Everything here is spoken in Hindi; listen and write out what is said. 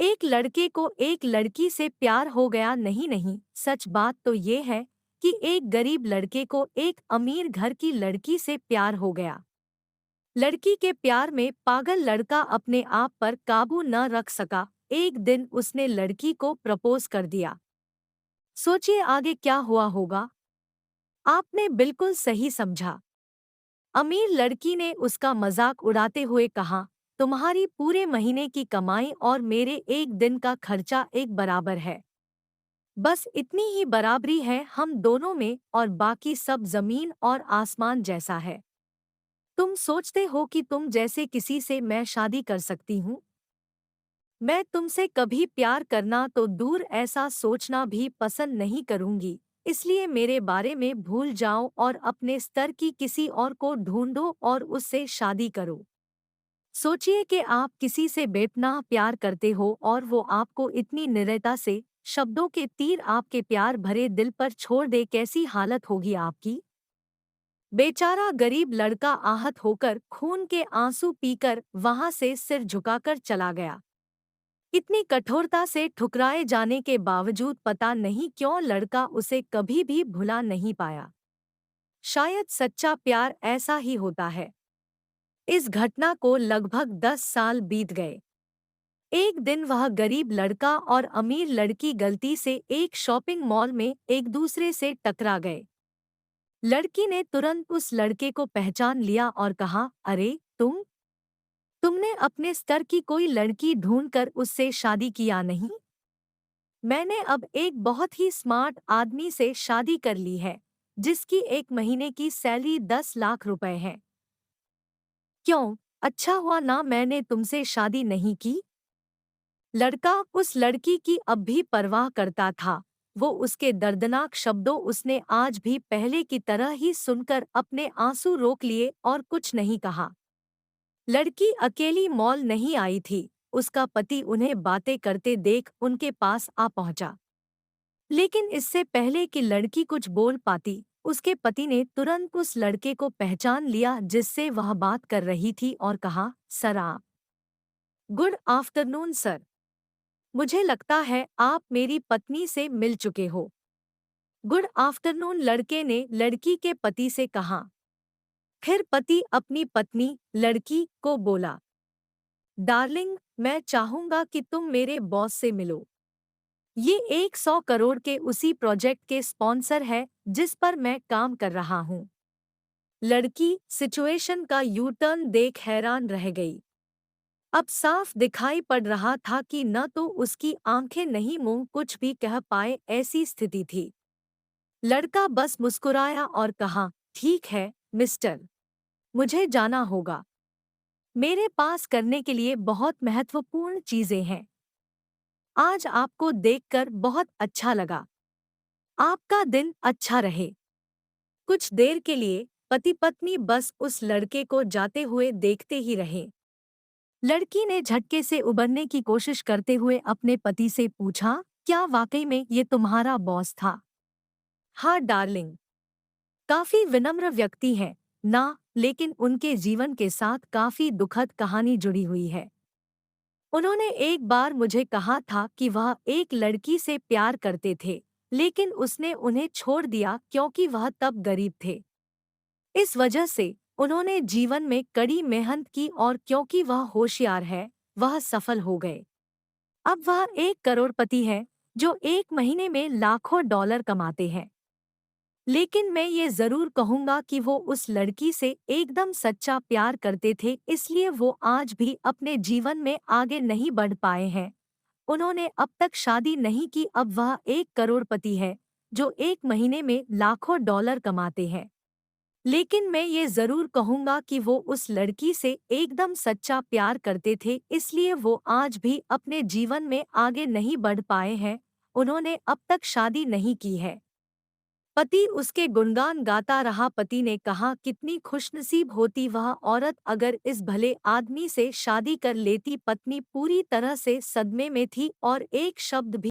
एक लड़के को एक लड़की से प्यार हो गया। नहीं नहीं, सच बात तो ये है कि एक गरीब लड़के को एक अमीर घर की लड़की से प्यार हो गया। लड़की के प्यार में पागल लड़का अपने आप पर काबू न रख सका। एक दिन उसने लड़की को प्रपोज कर दिया। सोचिए आगे क्या हुआ होगा। आपने बिल्कुल सही समझा। अमीर लड़की ने उसका मजाक उड़ाते हुए कहा, तुम्हारी पूरे महीने की कमाई और मेरे एक दिन का खर्चा एक बराबर है। बस इतनी ही बराबरी है हम दोनों में और बाकी सब जमीन और आसमान जैसा है। तुम सोचते हो कि तुम जैसे किसी से मैं शादी कर सकती हूँ? मैं तुमसे कभी प्यार करना तो दूर ऐसा सोचना भी पसंद नहीं करूंगी। इसलिए मेरे बारे में भूल जाओ और अपने स्तर की किसी और को ढूंढो और उससे शादी करो। सोचिए कि आप किसी से बेपनाह प्यार करते हो और वो आपको इतनी निर्दयता से शब्दों के तीर आपके प्यार भरे दिल पर छोड़ दे, कैसी हालत होगी आपकी। बेचारा गरीब लड़का आहत होकर खून के आंसू पीकर वहां से सिर झुकाकर चला गया। इतनी कठोरता से ठुकराए जाने के बावजूद पता नहीं क्यों लड़का उसे कभी भी भुला नहीं पाया। शायद सच्चा प्यार ऐसा ही होता है। इस घटना को लगभग 10 साल बीत गए। एक दिन वह गरीब लड़का और अमीर लड़की गलती से एक शॉपिंग मॉल में एक दूसरे से टकरा गए। लड़की ने तुरंत उस लड़के को पहचान लिया और कहा, अरे तुमने अपने स्तर की कोई लड़की ढूंढकर उससे शादी किया नहीं? मैंने अब एक बहुत ही स्मार्ट आदमी से शादी कर ली है, जिसकी एक महीने की सैलरी 10 लाख रुपए है। क्यों, अच्छा हुआ ना मैंने तुमसे शादी नहीं की। लड़का उस लड़की की अब भी परवाह करता था। वो उसके दर्दनाक शब्दों उसने आज भी पहले की तरह ही सुनकर अपने आंसू रोक लिए और कुछ नहीं कहा। लड़की अकेली मॉल नहीं आई थी। उसका पति उन्हें बातें करते देख उनके पास आ पहुंचा। लेकिन इससे पहले कि लड़की कुछ बोल पाती, उसके पति ने तुरंत उस लड़के को पहचान लिया जिससे वह बात कर रही थी और कहा, सर आप। Good afternoon sir. मुझे लगता है आप मेरी पत्नी से मिल चुके हो। गुड आफ्टरनून, लड़के ने लड़की के पति से कहा। फिर पति अपनी पत्नी लड़की को बोला, डार्लिंग, मैं चाहूंगा कि तुम मेरे बॉस से मिलो। ये 100 करोड़ के उसी प्रोजेक्ट के स्पॉन्सर है जिस पर मैं काम कर रहा हूँ। लड़की सिचुएशन का यू टर्न देख हैरान रह गई। अब साफ दिखाई पड़ रहा था कि न तो उसकी आंखें नहीं मुंह कुछ भी कह पाए, ऐसी स्थिति थी। लड़का बस मुस्कुराया और कहा, ठीक है मिस्टर, मुझे जाना होगा। मेरे पास करने के लिए बहुत महत्वपूर्ण चीजें हैं। आज आपको देखकर बहुत अच्छा लगा। आपका दिन अच्छा रहे। कुछ देर के लिए पति पत्नी बस उस लड़के को जाते हुए देखते ही रहे। लड़की ने झटके से उबरने की कोशिश करते हुए अपने पति से पूछा, क्या वाकई में ये तुम्हारा बॉस था? हाँ डार्लिंग। काफी विनम्र व्यक्ति है ना, लेकिन उनके जीवन के साथ काफी दुखद कहानी जुड़ी हुई है। उन्होंने एक बार मुझे कहा था कि वह एक लड़की से प्यार करते थे, लेकिन उसने उन्हें छोड़ दिया क्योंकि वह तब गरीब थे। इस वजह से उन्होंने जीवन में कड़ी मेहनत की और क्योंकि वह होशियार है, वह सफल हो गए। अब वह एक करोड़पति है जो एक महीने में लाखों डॉलर कमाते हैं। लेकिन मैं ये जरूर कहूंगा कि वो उस लड़की से एकदम सच्चा प्यार करते थे, इसलिए वो आज भी अपने जीवन में आगे नहीं बढ़ पाए हैं। उन्होंने अब तक शादी नहीं की। अब वह एक करोड़पति है जो एक महीने में लाखों डॉलर कमाते हैं। लेकिन मैं ये जरूर कहूंगा कि वो उस लड़की से एकदम सच्चा प्यार करते थे, इसलिए वो आज भी अपने जीवन में आगे नहीं बढ़ पाए हैं। उन्होंने अब तक शादी नहीं की है। पति उसके गुणगान गाता रहा। पति ने कहा, कितनी खुशनसीब होती वह औरत अगर इस भले आदमी से शादी कर लेती। पत्नी पूरी तरह से सदमे में थी और एक शब्द भी